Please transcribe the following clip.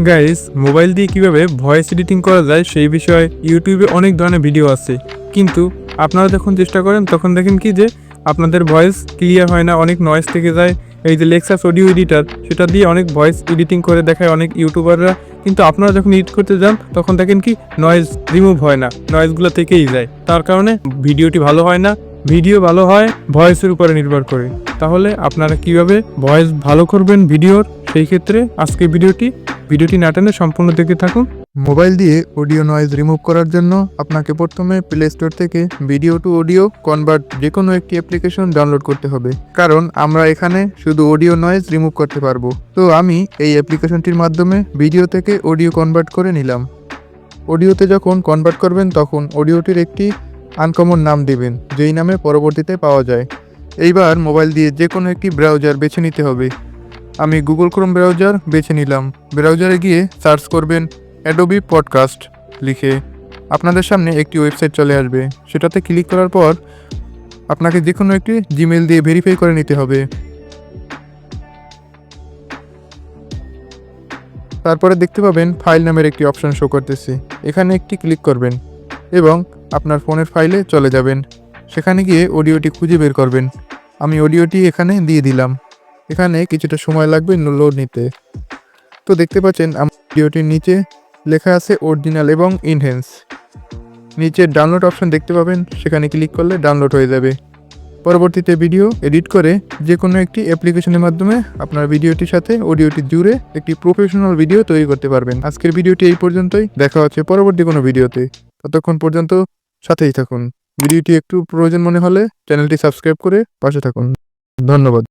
Guys, mobile দিয়ে কিভাবে voice editing করা যায় সেই বিষয়ে ইউটিউবে অনেক ধরনের ভিডিও আছে, কিন্তু আপনারা যখন চেষ্টা করেন তখন দেখেন কি যে আপনাদের ভয়েস ক্লিয়ার হয় না, অনেক নয়েজ থেকে যায়। এই যে লেক্সাস অডিও এডিটর, সেটা দিয়ে অনেক ভয়েস এডিটিং করে দেখায় অনেক ইউটিউবাররা, কিন্তু আপনারা যখন এডিট করতে যান তখন দেখেন কি নয়েজ রিমুভ হয় না, নয়েজগুলো থেকেই যায়। তার কারণে ভিডিওটি ভালো হয় না। ভিডিও ভালো হয় ভয়েসের উপরে নির্ভর করে। তাহলে আপনারা কিভাবে ভয়েস ভালো করবেন ভিডিওর, সেই ক্ষেত্রে আজকে ভিডিওটি না টেনে সম্পূর্ণ দেখে থাকুন। মোবাইল দিয়ে অডিও নয়েজ রিমুভ করার জন্য আপনাকে প্রথমে প্লে স্টোর থেকে ভিডিও টু অডিও কনভার্ট যে কোনো একটি অ্যাপ্লিকেশন ডাউনলোড করতে হবে, কারণ আমরা এখানে শুধু অডিও নয়েজ রিমুভ করতে পারবো। তো আমি এই অ্যাপ্লিকেশনটির মাধ্যমে ভিডিও থেকে অডিও কনভার্ট করে নিলাম। অডিওতে যখন কনভার্ট করবেন তখন অডিওটির একটি আনকমন নাম দিবেন, যেই নামে পরবর্তীতে পাওয়া যায়। এইবার মোবাইল দিয়ে যে কোনো একটি ব্রাউজার বেছে নিতে হবে। আমি গুগল ক্রোম ব্রাউজার বেছে নিলাম। ব্রাউজারে গিয়ে সার্চ করবেন অ্যাডোবি পডকাস্ট লিখে। আপনাদের সামনে একটি ওয়েবসাইট চলে আসবে, সেটাতে ক্লিক করার পর আপনাকে যে কোনো একটি জিমেল দিয়ে ভেরিফাই করে নিতে হবে। তারপরে দেখতে পাবেন ফাইল নামের একটি অপশন শো করতেছে, এখানে একটি ক্লিক করবেন এবং আপনার ফোনের ফাইলে চলে যাবেন। সেখানে গিয়ে অডিওটি খুঁজে বের করবেন। আমি অডিওটি এখানে দিয়ে দিলাম। এখানে কিছুটা সময় লাগবে লোড নিতে। তো দেখতে পাচ্ছেন আমার ভিডিওটির নিচে লেখা আছে অরিজিনাল এবং ইনহ্যান্স। নিচে ডাউনলোড অপশন দেখতে পাবেন, সেখানে ক্লিক করলে ডাউনলোড হয়ে যাবে। পরবর্তীতে ভিডিও এডিট করে যে কোনো একটি অ্যাপ্লিকেশনের মাধ্যমে আপনার ভিডিওটির সাথে অডিওটি জুড়ে একটি প্রফেশনাল ভিডিও তৈরি করতে পারবেন। আজকের ভিডিওটি এই পর্যন্তই, দেখা হচ্ছে পরবর্তী কোনো ভিডিওতে। ততক্ষণ পর্যন্ত সাথেই থাকুন। ভিডিওটি একটু প্রয়োজন মনে হলে চ্যানেলটি সাবস্ক্রাইব করে পাশে থাকুন। ধন্যবাদ।